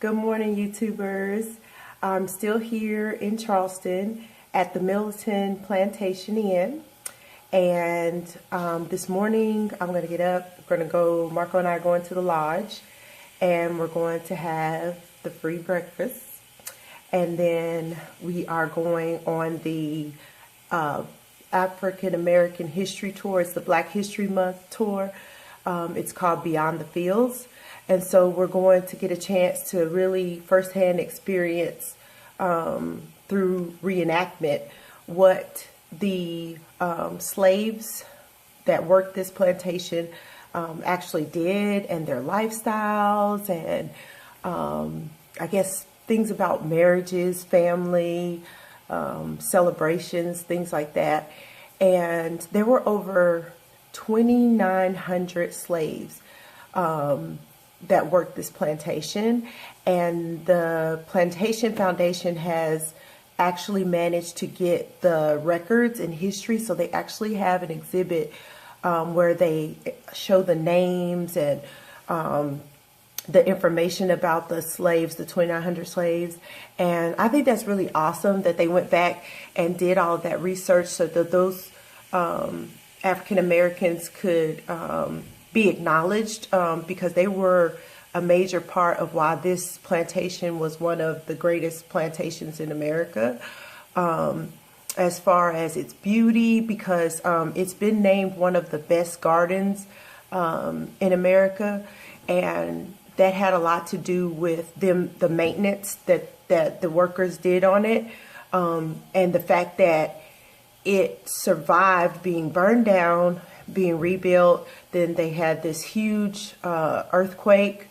Good morning, YouTubers. I'm still here in Charleston at the Middleton Plantation Inn. And this morning I'm going to get up. We're going to go, Marco and I are going to the lodge. And we're going to have the free breakfast. And then we are going on the African American History Tour. It's the Black History Month tour. It's called Beyond the Fields. And so we're going to get a chance to really firsthand experience through reenactment what the slaves that worked this plantation actually did, and their lifestyles, and I guess things about marriages, family, celebrations, things like that. And there were over 2,900 slaves that worked this plantation, and the Plantation Foundation has actually managed to get the records and history. So they actually have an exhibit where they show the names and the information about the slaves, the 2,900 slaves. And I think that's really awesome that they went back and did all of that research so that those African Americans could be acknowledged, because they were a major part of why this plantation was one of the greatest plantations in America, as far as its beauty, because it's been named one of the best gardens in America, and that had a lot to do with the maintenance that the workers did on it, and the fact that it survived being burned down, being rebuilt. Then they had this huge earthquake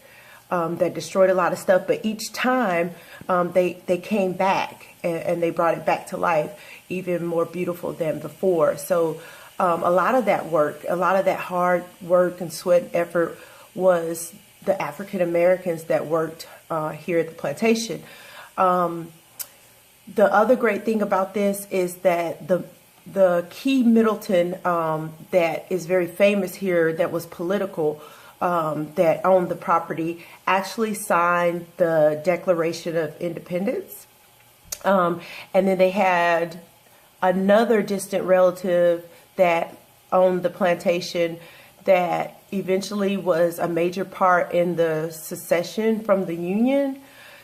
that destroyed a lot of stuff, but each time they came back and they brought it back to life, even more beautiful than before. So a lot of that work, a lot of that hard work and sweat and effort was the African Americans that worked here at the plantation. The other great thing about this is that the key Middleton that is very famous here, that was political, that owned the property, actually signed the Declaration of Independence. And then they had another distant relative that owned the plantation that eventually was a major part in the secession from the Union.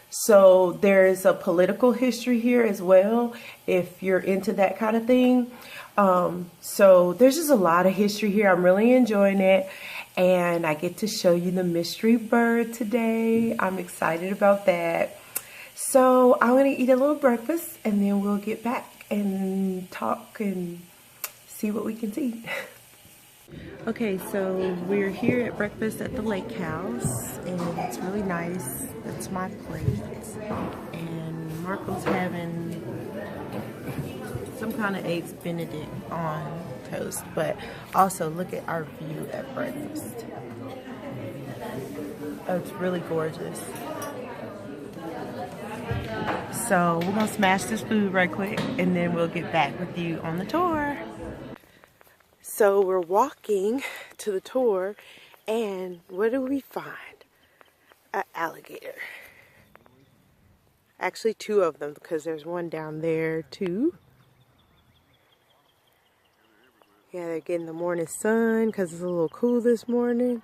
So there is a political history here as well, if you're into that kind of thing. So there's just a lot of history here. I'm really enjoying it. And I get to show you the mystery bird today. I'm excited about that. So I'm going to eat a little breakfast, and then we'll get back and talk and see what we can see. Okay, so we're here at breakfast at the lake house, and it's really nice. That's my plate. And Marco's having some kind of eggs Benedict on toast, but also look at our view at breakfast. Oh, it's really gorgeous. So we're gonna smash this food right quick, and then we'll get back with you on the tour. So we're walking to the tour, and what do we find? An alligator. Actually, two of them, because there's one down there too. Yeah, they're getting the morning sun because it's a little cool this morning.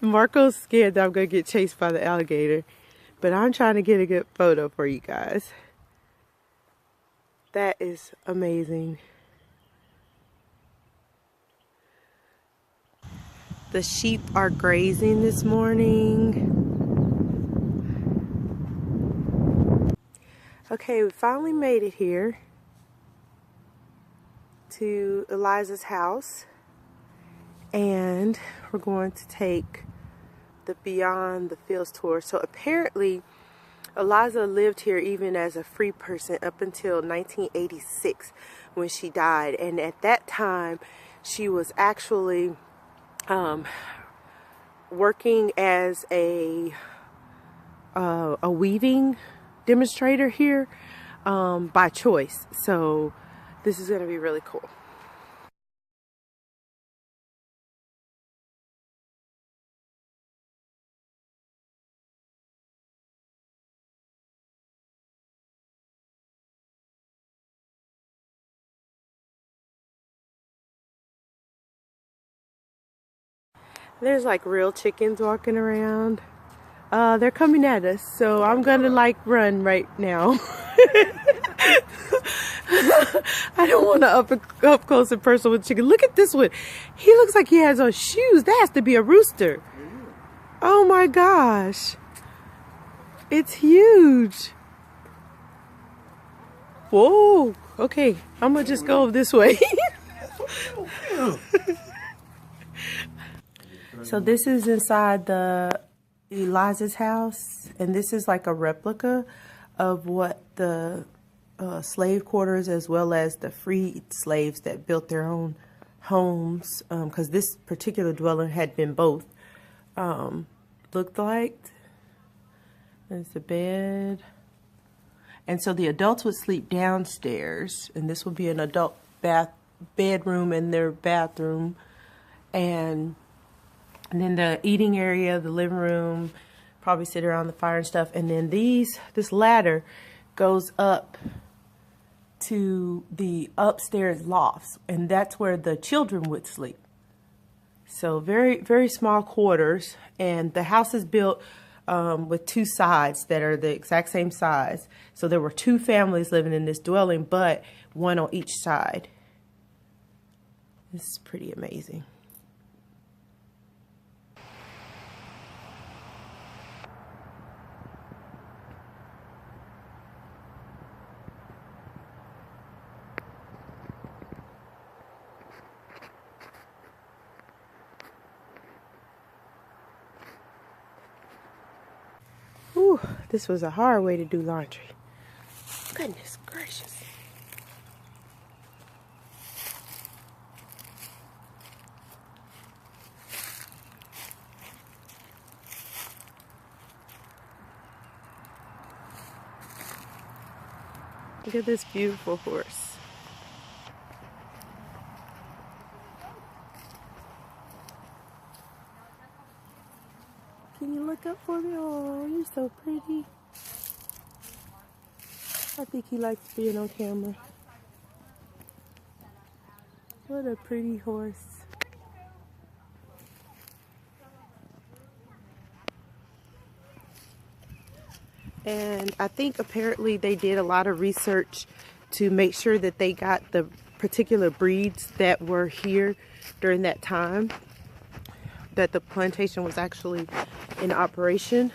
Marco's scared that I'm going to get chased by the alligator, but I'm trying to get a good photo for you guys. That is amazing. The sheep are grazing this morning. Okay, we finally made it here to Eliza's house, and we're going to take the Beyond the Fields tour. So apparently Eliza lived here even as a free person up until 1986 when she died, and at that time she was actually working as a weaving demonstrator here by choice. So this is going to be really cool. There's like real chickens walking around. They're coming at us, so I'm gonna like run right now. I don't want to up close and personal with chicken. Look at this one. He looks like he has on shoes. That has to be a rooster. Oh my gosh. It's huge. Whoa. Okay, I'm gonna just go this way. So this is inside the Eliza's house, and this is like a replica of what the slave quarters, as well as the freed slaves that built their own homes, because this particular dwelling had been both, looked like. There's the bed. And so the adults would sleep downstairs, and this would be an adult bedroom and their bathroom. And then the eating area, the living room, probably sit around the fire and stuff. And then this ladder goes up to the upstairs lofts, and that's where the children would sleep. So very, very small quarters. And the house is built with two sides that are the exact same size. So there were two families living in this dwelling, but one on each side. This is pretty amazing. Ooh, this was a hard way to do laundry. Goodness gracious. Look at this beautiful horse. Can you look up for me? Oh, you're so pretty. I think he likes being on camera. What a pretty horse. And I think apparently they did a lot of research to make sure that they got the particular breeds that were here during that time that the plantation was actually in operation.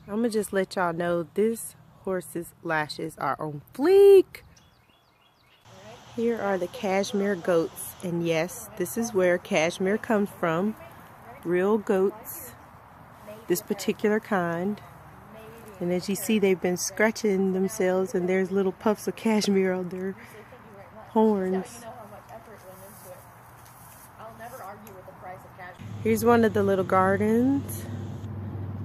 I'm gonna just let y'all know this horse's lashes are on fleek. Here are the cashmere goats, and yes, this is where cashmere comes from. Real goats, this particular kind. And as you see, they've been scratching themselves, and there's little puffs of cashmere on their horns. Here's one of the little gardens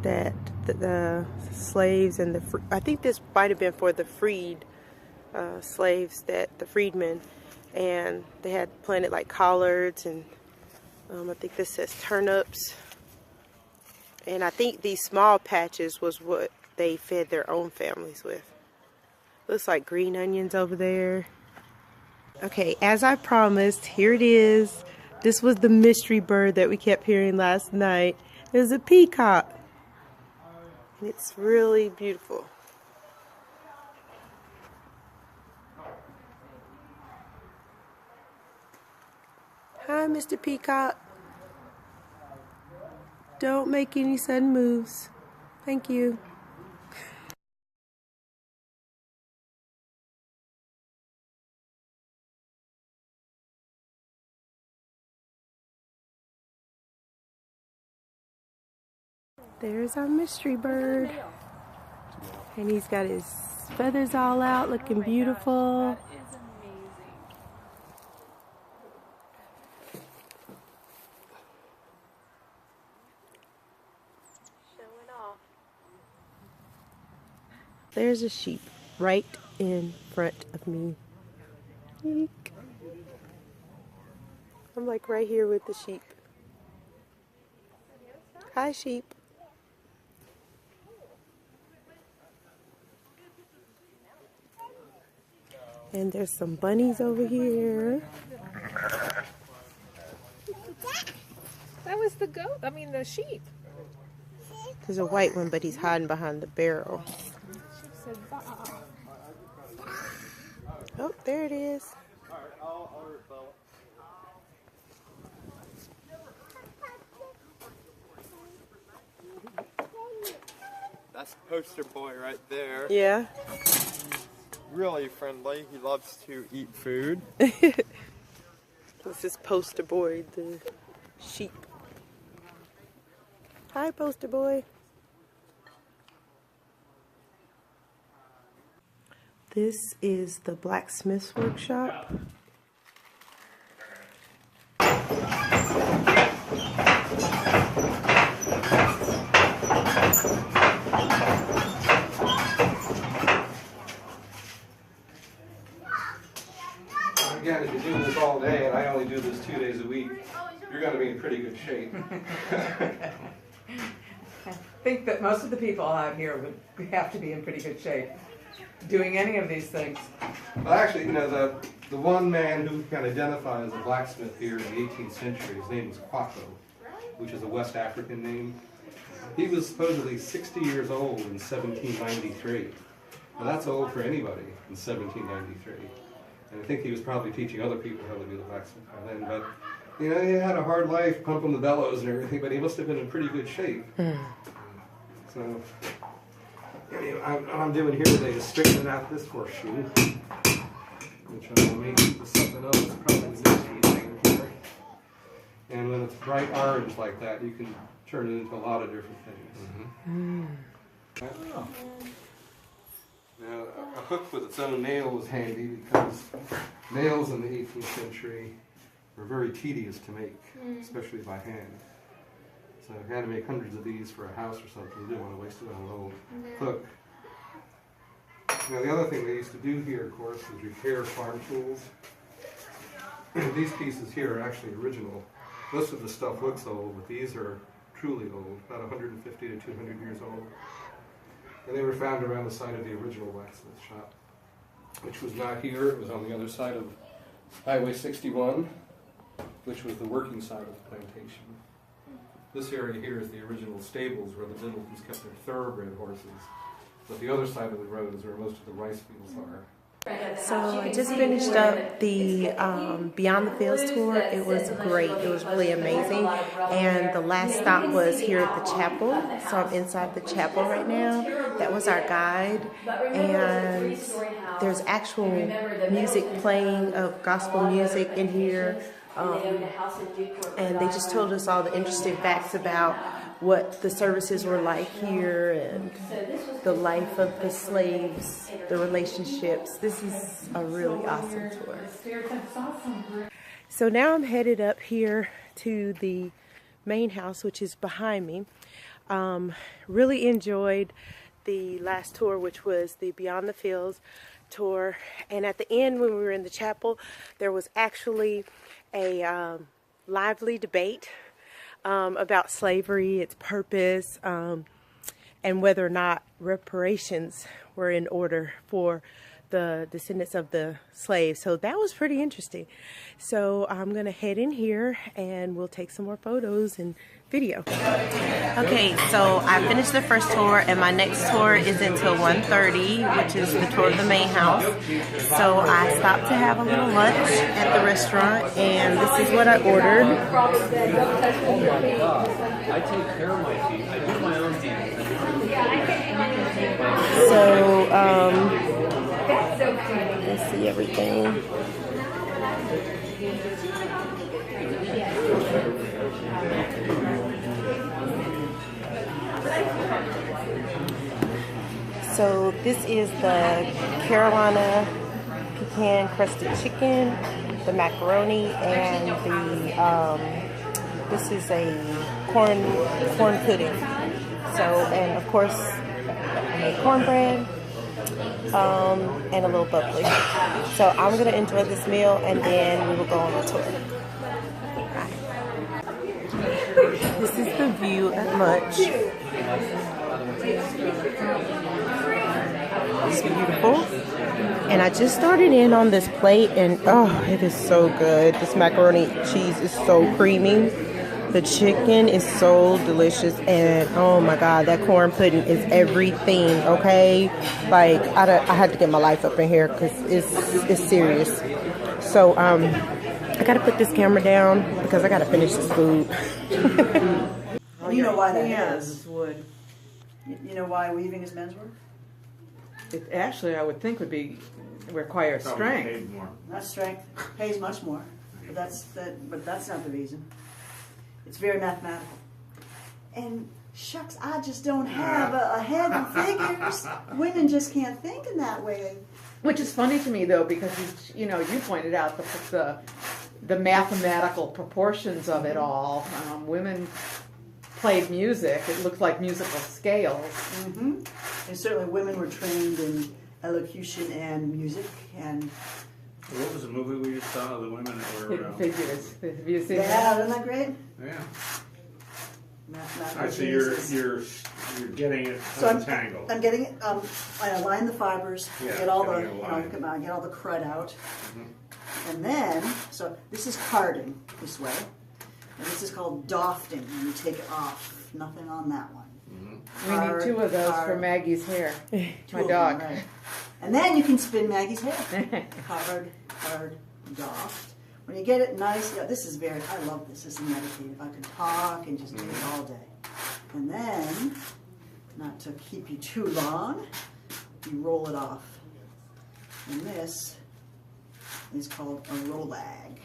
that the slaves and I think this might have been for the freed slaves, that the freedmen, and they had planted like collards, and I think this says turnips, and I think these small patches was what they fed their own families with. Looks like green onions over there. Okay, as I promised, here it is. This was the mystery bird that we kept hearing last night. There's a peacock. It's really beautiful. Hi, Mr. Peacock. Don't make any sudden moves. Thank you. There's our mystery bird. And he's got his feathers all out, looking beautiful. There's a sheep right in front of me. Eek. I'm like right here with the sheep. Hi, sheep. And there's some bunnies over here. That was the goat. I mean, the sheep. There's a white one, but he's hiding behind the barrel. Oh, there it is. That's Poster Boy right there. Yeah. Really friendly. He loves to eat food. This is Poster Boy, the sheep. Hi, Poster Boy. This is the blacksmith's workshop. Again, if you're doing this all day, and I only do this 2 days a week, you're going to be in pretty good shape. I think that most of the people out here would have to be in pretty good shape doing any of these things. Well, actually, you know, the one man who can identify as a blacksmith here in the 18th century, his name was Pt2, which is a West African name. He was supposedly 60 years old in 1793. Now, that's old for anybody in 1793. And I think he was probably teaching other people how to be the blacksmith by then. But, you know, he had a hard life, pumping the bellows and everything, but he must have been in pretty good shape. So, anyway, what I'm doing here today is straightening out this horseshoe, which I will make into something else, probably this thing here. And when it's bright orange like that, you can turn it into a lot of different things. Oh. Now, a hook with its own nail was handy because nails in the 18th century were very tedious to make, especially by hand. So if you had to make hundreds of these for a house or something, you didn't want to waste it on a little hook. Now, the other thing they used to do here, of course, is repair farm tools. These pieces here are actually original. Most of the stuff looks old, but these are truly old, about 150 to 200 years old. And they were found around the site of the original blacksmith shop, which was not here. It was on the other side of Highway 61, which was the working side of the plantation. This area here is the original stables where the Middletons kept their thoroughbred horses. But the other side of the road is where most of the rice fields are. So I just finished up the Beyond the Fields tour. It was great. It was really amazing. And the last stop was here at the chapel. So I'm inside the chapel right now. That was our guide. And there's actual music playing of gospel music in here. And they just told us all the interesting facts about what the services were like here and the life of the slaves, the relationships. This is a really awesome tour. So now I'm headed up here to the main house, which is behind me. Really enjoyed the last tour, which was the Beyond the Fields tour. And at the end, when we were in the chapel, there was actually a lively debate about slavery, its purpose, and whether or not reparations were in order for the descendants of the slaves. So that was pretty interesting. So I'm gonna head in here and we'll take some more photos and video. Okay, so I finished the first tour and my next tour is until 1:30, which is the tour of the main house. So I stopped to have a little lunch at the restaurant and this is what I ordered. I take care of my feet. I do my own feet. So, let's see everything. So this is the Carolina pecan crusted chicken, the macaroni, and the this is a corn pudding. So, and of course, I made cornbread and a little bubbly. So I'm gonna enjoy this meal and then we will go on the tour. Bye. This is the view at lunch. It's beautiful. And I just started in on this plate, and oh, it is so good. This macaroni cheese is so creamy. The chicken is so delicious, and oh my God, that corn pudding is everything, okay? Like, I had to get my life up in here because it's serious. So, I gotta put this camera down because I gotta finish this food. You know why that Hands is. would. You know why weaving is men's work? It actually, I would think, would be require strength. Not strength, pays much more, but that's not the reason. It's very mathematical. And shucks, I just don't have a head of figures. Women just can't think in that way. Which is funny to me, though, because you pointed out the mathematical proportions of it all. Women played music. It looked like musical scales. Mm-hmm. And certainly women were trained in elocution and music and. What was the movie we just saw of the women that were? Hidden Figures. Have you seen Yeah, that? isn't that great? Yeah. Mathematical I see geniuses. you're getting it So untangled. I'm getting it. I align the fibers. Yeah, Get all the getting it aligned. get all the crud out, and then so this is carding this way, and this is called dofting when you take it off. Nothing on that one. We need 2 of those for Maggie's hair. Two My of them, dog. right. And then you can spin Maggie's hair. Card, doft. When you get it nice, yeah, this is I love this. This is meditative. I could talk and just do it all day. And then, not to keep you too long, you roll it off. And this is called a rolag.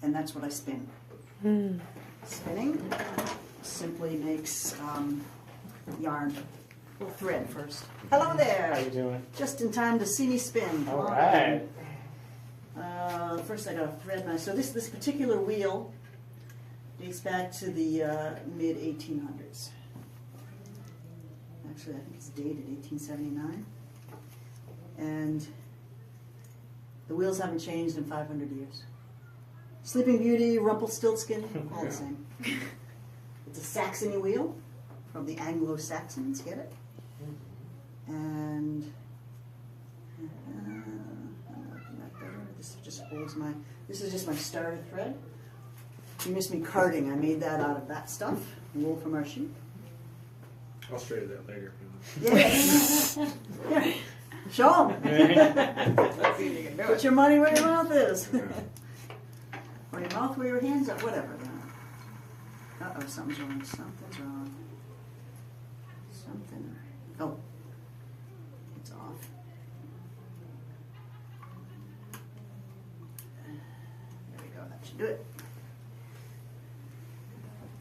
And that's what I spin. Spinning simply makes yarn. We'll thread first. Hello there. How you doing? Just in time to see me spin. Come All on. right. First I gotta thread my, so this particular wheel dates back to the mid 1800s. Actually, I think it's dated 1879. And the wheels haven't changed in 500 years. Sleeping Beauty, Rumpelstiltskin, all the same. It's a Saxony wheel from the Anglo-Saxons, get it? And I'm working that better. This just holds my, this is just my starter thread. You missed me carding. I made that out of that stuff, wool from our sheep. I'll straighten that later. Yeah. Show 'em. Put your money where your mouth is. Or your mouth where your hands are, whatever. Uh-oh, something's wrong. Something's wrong. Something. Oh. It's off. There we go. That should do it.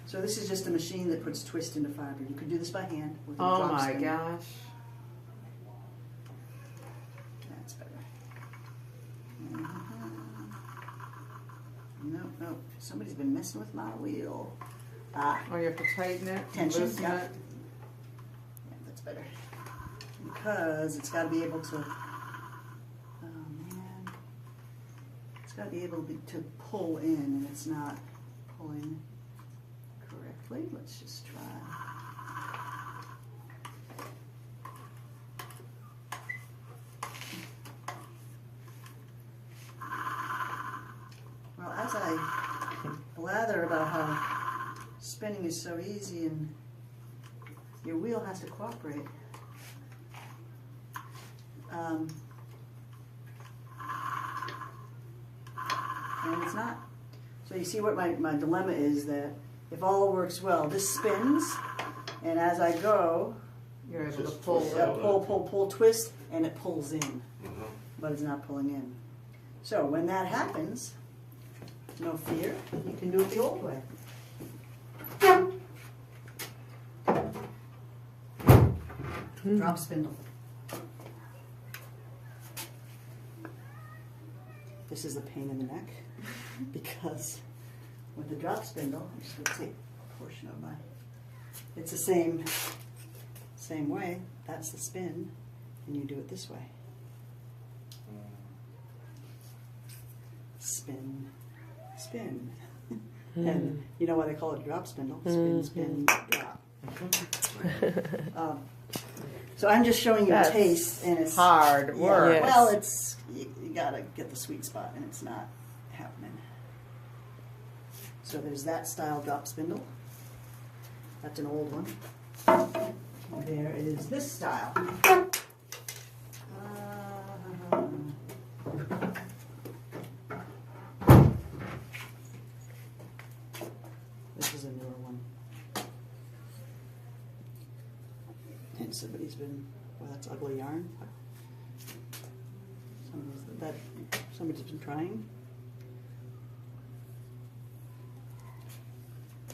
So this is just a machine that puts twist into fiber. You could do this by hand with a Oh drop my spin. gosh. That's better. No. Somebody's been messing with my wheel. Ah, Oh, you have to tighten it, Tension, loosen yeah. it. yeah, that's better. Because it's got to be able to. Oh man, it's got to be able to pull in, and it's not pulling correctly. Let's just try. Well, as I blather about how spinning is so easy and your wheel has to cooperate, and it's not. So you see what my dilemma is, that if all works well, this spins, and as I go, You're able to Just pull twist it. it. pull, twist, and it pulls in, but it's not pulling in. So when that happens, no fear, you can do it the old way. Drop spindle. This is a pain in the neck because with the drop spindle, I'm just going to take a portion of my, it's the same way. That's the spin, and you do it this way. Spin, spin. And you know why they call it drop spindle? Spin, spin, drop. So I'm just showing you a That's taste, and it's hard work. Yes. Well, it's you gotta get the sweet spot, and it's not happening. So there's that style drop spindle. That's an old one. There is this style. This is a newer one. And somebody's been, well, that's ugly yarn. Somebody's been trying.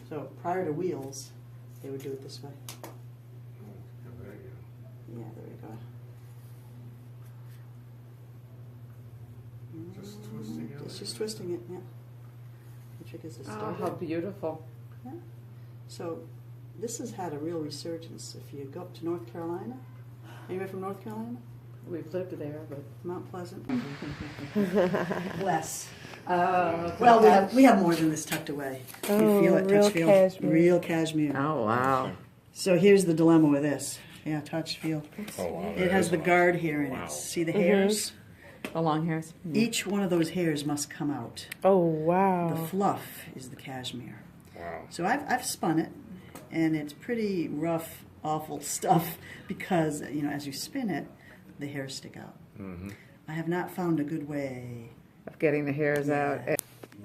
So prior to wheels, they would do it this way. Yeah, there we go. Just twisting it. It's just twisting it, yeah. The trick is to Oh, start how it. beautiful. Yeah. So this has had a real resurgence. If you go up to North Carolina, anybody from North Carolina? We've lived there, but Mount Pleasant? Less. oh, Well, we have more than this tucked away. You feel it, real touch, feel. cashmere. Real cashmere. oh wow. So here's the dilemma with this. Yeah, touch, feel. Oh, wow. It has the guard here in Wow. it. See the hairs? The long hairs. Each one of those hairs must come out. Oh, The wow. fluff is the cashmere. Wow. So I've spun it, and it's pretty rough, awful stuff because, you know, as you spin it, the hairs stick out. I have not found a good way. Of getting the hairs out.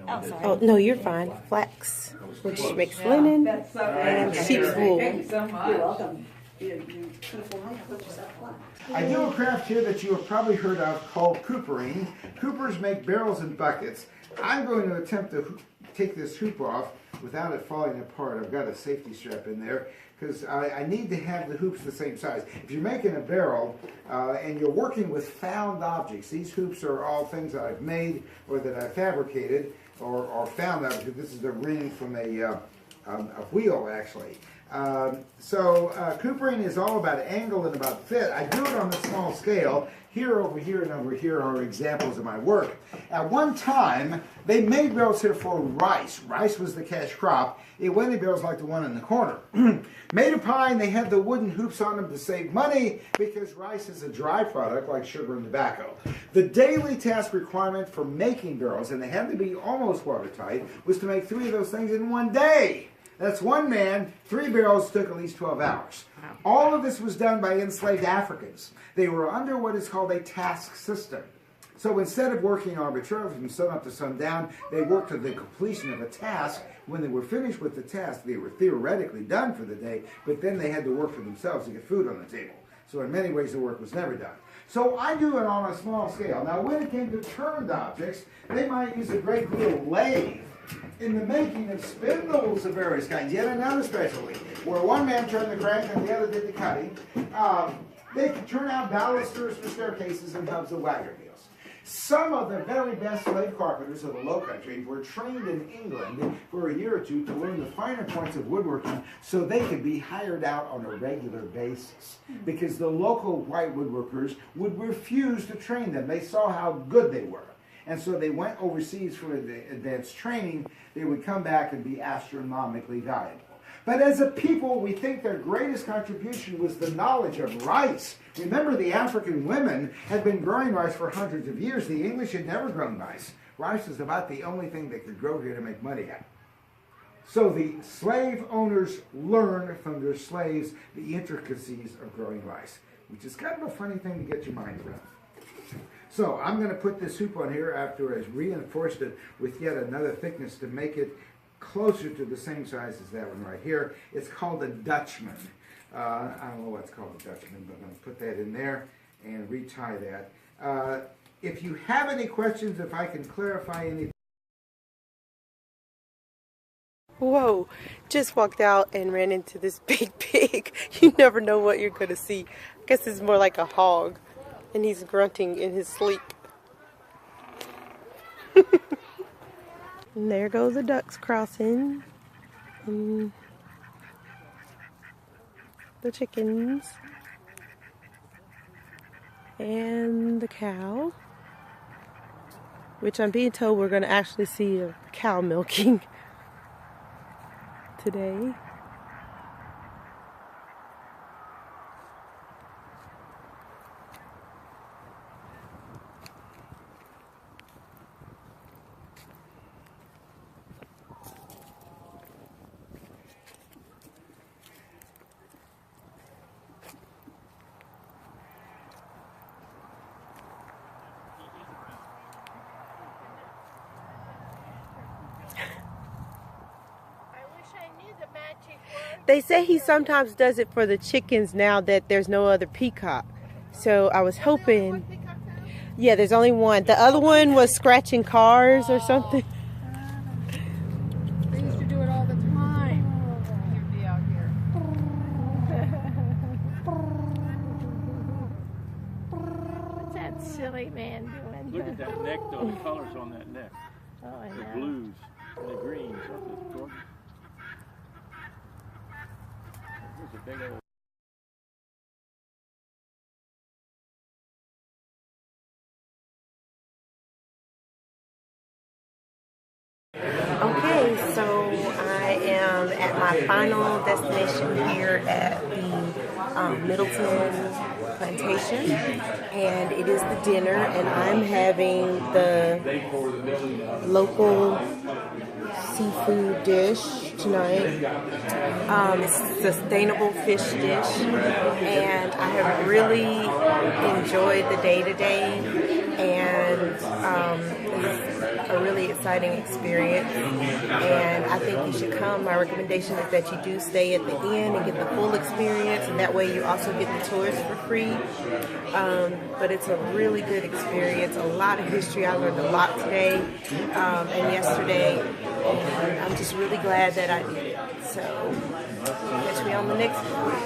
Oh, no, you're fine. Flax, which makes linen and sheep's wool. so much. You're welcome. You could have put yourself flat. I do a craft here that you have probably heard of called coopering. Coopers make barrels and buckets. I'm going to attempt to take this hoop off without it falling apart. I've got a safety strap in there because I need to have the hoops the same size. If you're making a barrel and you're working with found objects, these hoops are all things that I've made or that I fabricated or found out, because this is a ring from a wheel actually. Coopering is all about angle and about fit. I do it on a small scale. Here, over here, and over here are examples of my work. At one time, they made barrels here for rice. Rice was the cash crop. It went in barrels like the one in the corner. Made of pine, they had the wooden hoops on them to save money because rice is a dry product like sugar and tobacco. The daily task requirement for making barrels, and they had to be almost watertight, was to make 3 of those things in one day. That's one man, 3 barrels took at least 12 hours. All of this was done by enslaved Africans. They were under what is called a task system. So instead of working arbitrarily from sun up to sundown, they worked to the completion of a task. When they were finished with the task, they were theoretically done for the day, but then they had to work for themselves to get food on the table. So in many ways, the work was never done. So I do it on a small scale. Now, when it came to turned objects, they might use a great little lathe in the making of spindles of various kinds. Yet another specialty, where one man turned the crank and the other did the cutting. They could turn out balusters for staircases and hubs of wagon wheels. Some of the very best slave carpenters of the Low Country were trained in England for a year or two to learn the finer points of woodworking so they could be hired out on a regular basis. Because the local white woodworkers would refuse to train them. They saw how good they were. And so they went overseas for advanced training. They would come back and be astronomically valuable. But as a people, we think their greatest contribution was the knowledge of rice. Remember, the African women had been growing rice for hundreds of years. The English had never grown rice. Rice was about the only thing they could grow here to make money at. So the slave owners learned from their slaves the intricacies of growing rice, which is kind of a funny thing to get your mind around. So I'm going to put this hoop on here after I've reinforced it with yet another thickness to make it closer to the same size as that one right here. It's called a Dutchman. I don't know what's called a Dutchman, but I'm going to put that in there and retie that. If you have any questions, if I can clarify anything. Whoa, just walked out and ran into this big pig. You never know what you're going to see. I guess it's more like a hog, and he's grunting in his sleep. And there goes the ducks crossing. And the chickens. And the cow. Which I'm being told we're going to actually see a cow milking. today. They say he sometimes does it for the chickens now that there's no other peacock. So I was hoping. Yeah, there's only one. The other one was scratching cars or something. They used to do it all the time. He'd be out here. What's that silly man doing? Look at that neck though, the colors on that neck. Oh, I The know. blues and the greens. That's gorgeous. There's a big old Okay, so I am at my final destination here at the Middleton Plantation, and it is the dinner, and I'm having the local seafood dish tonight. It's a sustainable fish dish, and I have really enjoyed the day today, and it's a really exciting experience, and I think you should come. My recommendation is that you do stay at the inn and get the full experience, and that way you also get the tours for free. But it's a really good experience, a lot of history. I learned a lot today and yesterday, and I'm just really glad that I did it. So catch me on the next one.